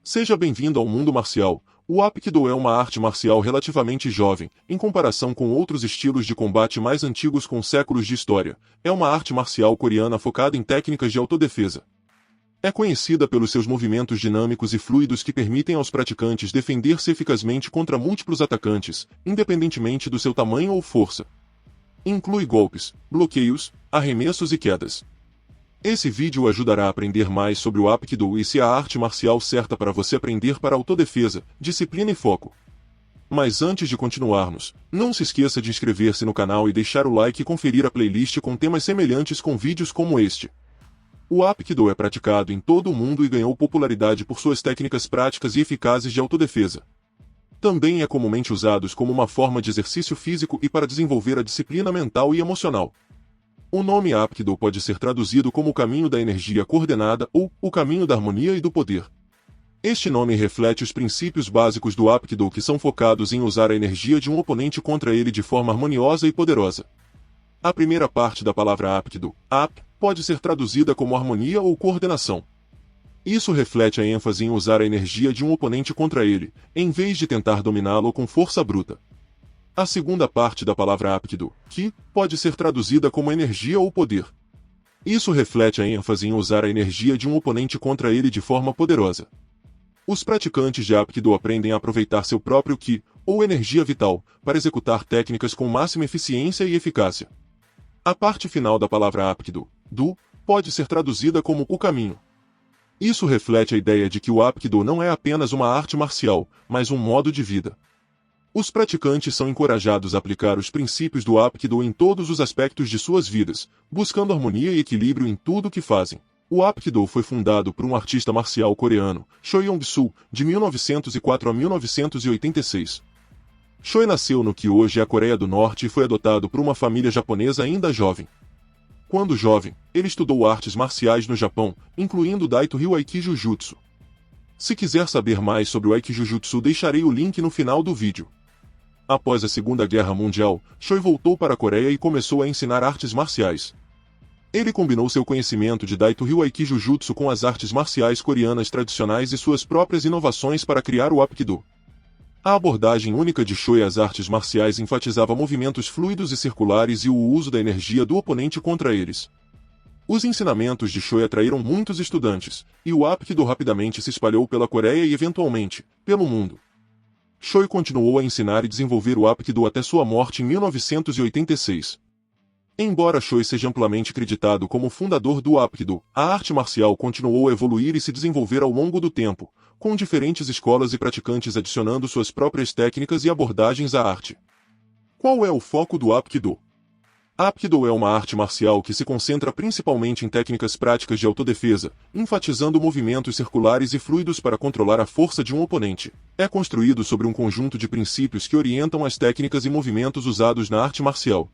Seja bem-vindo ao mundo marcial. O Hapkido é uma arte marcial relativamente jovem, em comparação com outros estilos de combate mais antigos com séculos de história. É uma arte marcial coreana focada em técnicas de autodefesa. É conhecida pelos seus movimentos dinâmicos e fluidos que permitem aos praticantes defender-se eficazmente contra múltiplos atacantes, independentemente do seu tamanho ou força. Inclui golpes, bloqueios, arremessos e quedas. Esse vídeo ajudará a aprender mais sobre o Hapkido e se é a arte marcial certa para você aprender para autodefesa, disciplina e foco. Mas antes de continuarmos, não se esqueça de inscrever-se no canal e deixar o like e conferir a playlist com temas semelhantes com vídeos como este. O Hapkido é praticado em todo o mundo e ganhou popularidade por suas técnicas práticas e eficazes de autodefesa. Também é comumente usado como uma forma de exercício físico e para desenvolver a disciplina mental e emocional. O nome Hapkido pode ser traduzido como o caminho da energia coordenada ou o caminho da harmonia e do poder. Este nome reflete os princípios básicos do Hapkido que são focados em usar a energia de um oponente contra ele de forma harmoniosa e poderosa. A primeira parte da palavra Hapkido, Hap, pode ser traduzida como harmonia ou coordenação. Isso reflete a ênfase em usar a energia de um oponente contra ele, em vez de tentar dominá-lo com força bruta. A segunda parte da palavra Hapkido, Ki, pode ser traduzida como energia ou poder. Isso reflete a ênfase em usar a energia de um oponente contra ele de forma poderosa. Os praticantes de Hapkido aprendem a aproveitar seu próprio Ki, ou energia vital, para executar técnicas com máxima eficiência e eficácia. A parte final da palavra Hapkido, Du, pode ser traduzida como o caminho. Isso reflete a ideia de que o Hapkido não é apenas uma arte marcial, mas um modo de vida. Os praticantes são encorajados a aplicar os princípios do Hapkido em todos os aspectos de suas vidas, buscando harmonia e equilíbrio em tudo o que fazem. O Hapkido foi fundado por um artista marcial coreano, Choi Yong-soo, de 1904 a 1986. Choi nasceu no que hoje é a Coreia do Norte e foi adotado por uma família japonesa ainda jovem. Quando jovem, ele estudou artes marciais no Japão, incluindo Daito-ryu Aikijujutsu. Se quiser saber mais sobre o Aikijujutsu, deixarei o link no final do vídeo. Após a Segunda Guerra Mundial, Choi voltou para a Coreia e começou a ensinar artes marciais. Ele combinou seu conhecimento de Daito-ryu Aikijujutsu com as artes marciais coreanas tradicionais e suas próprias inovações para criar o Hapkido. A abordagem única de Choi às artes marciais enfatizava movimentos fluidos e circulares e o uso da energia do oponente contra eles. Os ensinamentos de Choi atraíram muitos estudantes, e o Hapkido rapidamente se espalhou pela Coreia e eventualmente, pelo mundo. Choi continuou a ensinar e desenvolver o Hapkido até sua morte em 1986. Embora Choi seja amplamente creditado como fundador do Hapkido, a arte marcial continuou a evoluir e se desenvolver ao longo do tempo, com diferentes escolas e praticantes adicionando suas próprias técnicas e abordagens à arte. Qual é o foco do Hapkido? Hapkido é uma arte marcial que se concentra principalmente em técnicas práticas de autodefesa, enfatizando movimentos circulares e fluidos para controlar a força de um oponente. É construído sobre um conjunto de princípios que orientam as técnicas e movimentos usados na arte marcial.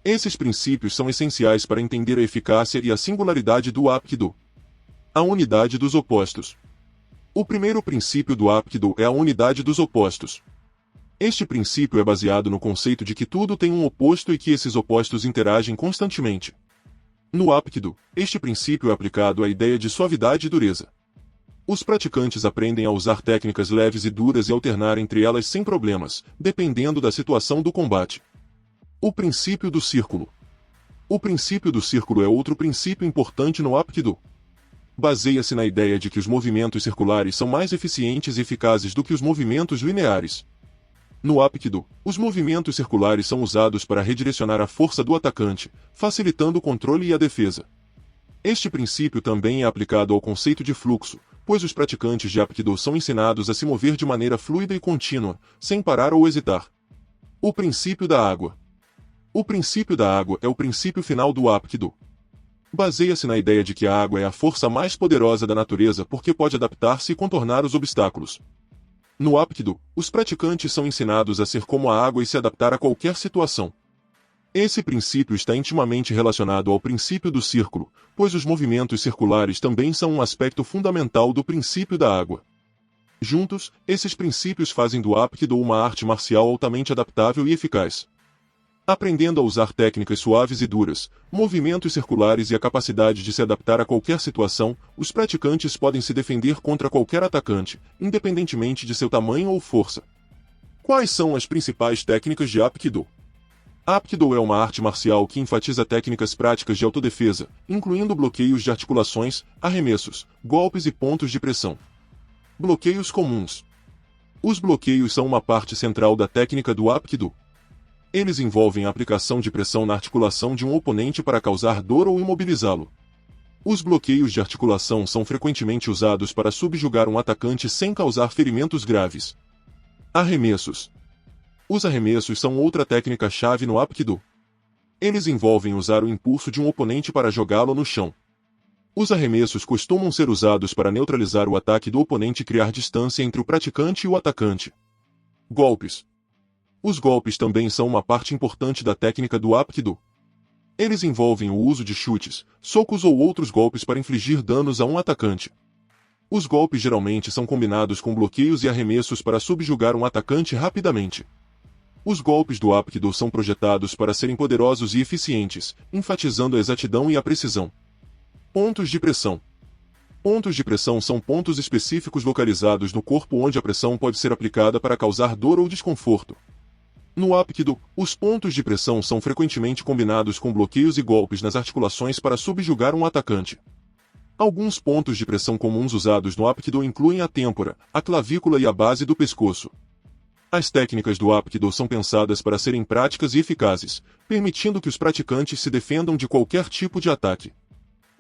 Esses princípios são essenciais para entender a eficácia e a singularidade do Hapkido. A unidade dos opostos. O primeiro princípio do Hapkido é a unidade dos opostos. Este princípio é baseado no conceito de que tudo tem um oposto e que esses opostos interagem constantemente. No Hapkido, este princípio é aplicado à ideia de suavidade e dureza. Os praticantes aprendem a usar técnicas leves e duras e alternar entre elas sem problemas, dependendo da situação do combate. O princípio do círculo. O princípio do círculo é outro princípio importante no Hapkido. Baseia-se na ideia de que os movimentos circulares são mais eficientes e eficazes do que os movimentos lineares. No Hapkido, os movimentos circulares são usados para redirecionar a força do atacante, facilitando o controle e a defesa. Este princípio também é aplicado ao conceito de fluxo, pois os praticantes de Hapkido são ensinados a se mover de maneira fluida e contínua, sem parar ou hesitar. O princípio da água. O princípio da água é o princípio final do Hapkido. Baseia-se na ideia de que a água é a força mais poderosa da natureza porque pode adaptar-se e contornar os obstáculos. No Hapkido, os praticantes são ensinados a ser como a água e se adaptar a qualquer situação. Esse princípio está intimamente relacionado ao princípio do círculo, pois os movimentos circulares também são um aspecto fundamental do princípio da água. Juntos, esses princípios fazem do Hapkido uma arte marcial altamente adaptável e eficaz. Aprendendo a usar técnicas suaves e duras, movimentos circulares e a capacidade de se adaptar a qualquer situação, os praticantes podem se defender contra qualquer atacante, independentemente de seu tamanho ou força. Quais são as principais técnicas de Hapkido? Hapkido é uma arte marcial que enfatiza técnicas práticas de autodefesa, incluindo bloqueios de articulações, arremessos, golpes e pontos de pressão. Bloqueios comuns. Os bloqueios são uma parte central da técnica do Hapkido. Eles envolvem a aplicação de pressão na articulação de um oponente para causar dor ou imobilizá-lo. Os bloqueios de articulação são frequentemente usados para subjugar um atacante sem causar ferimentos graves. Arremessos. Os arremessos são outra técnica-chave no Hapkido. Eles envolvem usar o impulso de um oponente para jogá-lo no chão. Os arremessos costumam ser usados para neutralizar o ataque do oponente e criar distância entre o praticante e o atacante. Golpes. Os golpes também são uma parte importante da técnica do Hapkido. Eles envolvem o uso de chutes, socos ou outros golpes para infligir danos a um atacante. Os golpes geralmente são combinados com bloqueios e arremessos para subjugar um atacante rapidamente. Os golpes do Hapkido são projetados para serem poderosos e eficientes, enfatizando a exatidão e a precisão. Pontos de pressão. Pontos de pressão são pontos específicos localizados no corpo onde a pressão pode ser aplicada para causar dor ou desconforto. No Hapkido, os pontos de pressão são frequentemente combinados com bloqueios e golpes nas articulações para subjugar um atacante. Alguns pontos de pressão comuns usados no Hapkido incluem a têmpora, a clavícula e a base do pescoço. As técnicas do Hapkido são pensadas para serem práticas e eficazes, permitindo que os praticantes se defendam de qualquer tipo de ataque.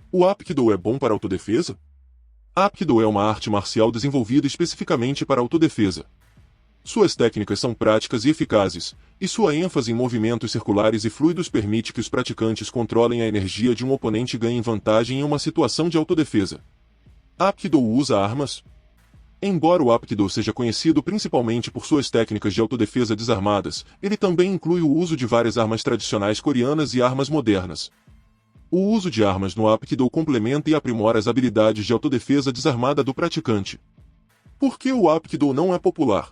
O Hapkido é bom para autodefesa? Hapkido é uma arte marcial desenvolvida especificamente para autodefesa. Suas técnicas são práticas e eficazes, e sua ênfase em movimentos circulares e fluidos permite que os praticantes controlem a energia de um oponente e ganhem vantagem em uma situação de autodefesa. Hapkido usa armas? Embora o Hapkido seja conhecido principalmente por suas técnicas de autodefesa desarmadas, ele também inclui o uso de várias armas tradicionais coreanas e armas modernas. O uso de armas no Hapkido complementa e aprimora as habilidades de autodefesa desarmada do praticante. Por que o Hapkido não é popular?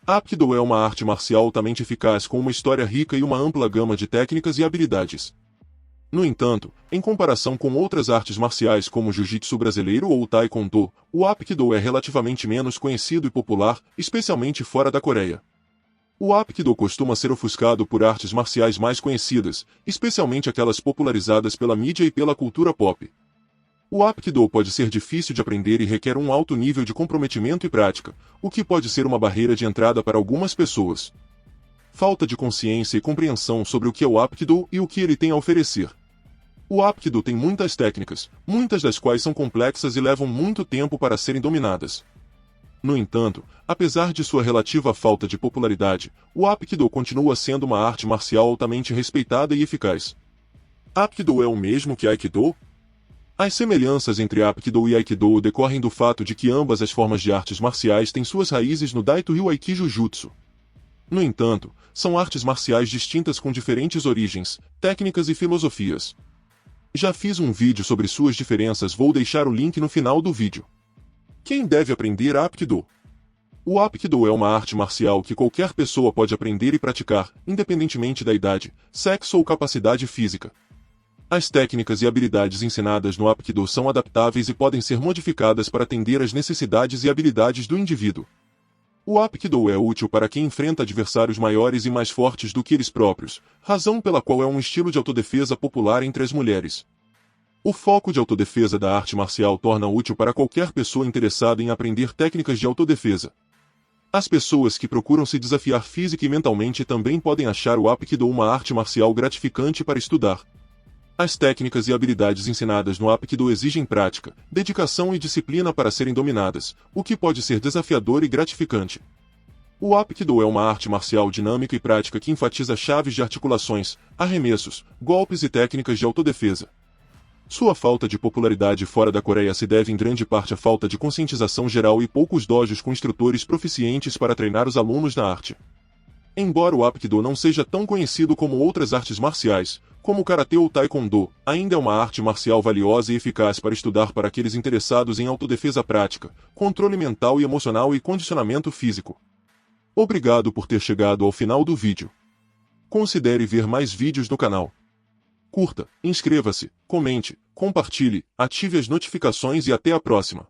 Hapkido é uma arte marcial altamente eficaz com uma história rica e uma ampla gama de técnicas e habilidades. No entanto, em comparação com outras artes marciais como o jiu-jitsu brasileiro ou o taekwondo, o Hapkido é relativamente menos conhecido e popular, especialmente fora da Coreia. O Hapkido costuma ser ofuscado por artes marciais mais conhecidas, especialmente aquelas popularizadas pela mídia e pela cultura pop. O Hapkido pode ser difícil de aprender e requer um alto nível de comprometimento e prática, o que pode ser uma barreira de entrada para algumas pessoas. Falta de consciência e compreensão sobre o que é o Hapkido e o que ele tem a oferecer. O Hapkido tem muitas técnicas, muitas das quais são complexas e levam muito tempo para serem dominadas. No entanto, apesar de sua relativa falta de popularidade, o Hapkido continua sendo uma arte marcial altamente respeitada e eficaz. Hapkido é o mesmo que Aikido? As semelhanças entre Hapkido e Aikido decorrem do fato de que ambas as formas de artes marciais têm suas raízes no Daito-ryu Aikijujutsu. No entanto, são artes marciais distintas com diferentes origens, técnicas e filosofias. Já fiz um vídeo sobre suas diferenças, vou deixar o link no final do vídeo. Quem deve aprender Hapkido? O Hapkido é uma arte marcial que qualquer pessoa pode aprender e praticar, independentemente da idade, sexo ou capacidade física. As técnicas e habilidades ensinadas no Hapkido são adaptáveis e podem ser modificadas para atender às necessidades e habilidades do indivíduo. O Hapkido é útil para quem enfrenta adversários maiores e mais fortes do que eles próprios, razão pela qual é um estilo de autodefesa popular entre as mulheres. O foco de autodefesa da arte marcial torna útil para qualquer pessoa interessada em aprender técnicas de autodefesa. As pessoas que procuram se desafiar física e mentalmente também podem achar o Hapkido uma arte marcial gratificante para estudar. As técnicas e habilidades ensinadas no Hapkido exigem prática, dedicação e disciplina para serem dominadas, o que pode ser desafiador e gratificante. O Hapkido é uma arte marcial dinâmica e prática que enfatiza chaves de articulações, arremessos, golpes e técnicas de autodefesa. Sua falta de popularidade fora da Coreia se deve em grande parte à falta de conscientização geral e poucos dojos com instrutores proficientes para treinar os alunos na arte. Embora o Hapkido não seja tão conhecido como outras artes marciais, como o Karatê ou Taekwondo, ainda é uma arte marcial valiosa e eficaz para estudar para aqueles interessados em autodefesa prática, controle mental e emocional e condicionamento físico. Obrigado por ter chegado ao final do vídeo. Considere ver mais vídeos no canal. Curta, inscreva-se, comente, compartilhe, ative as notificações e até a próxima.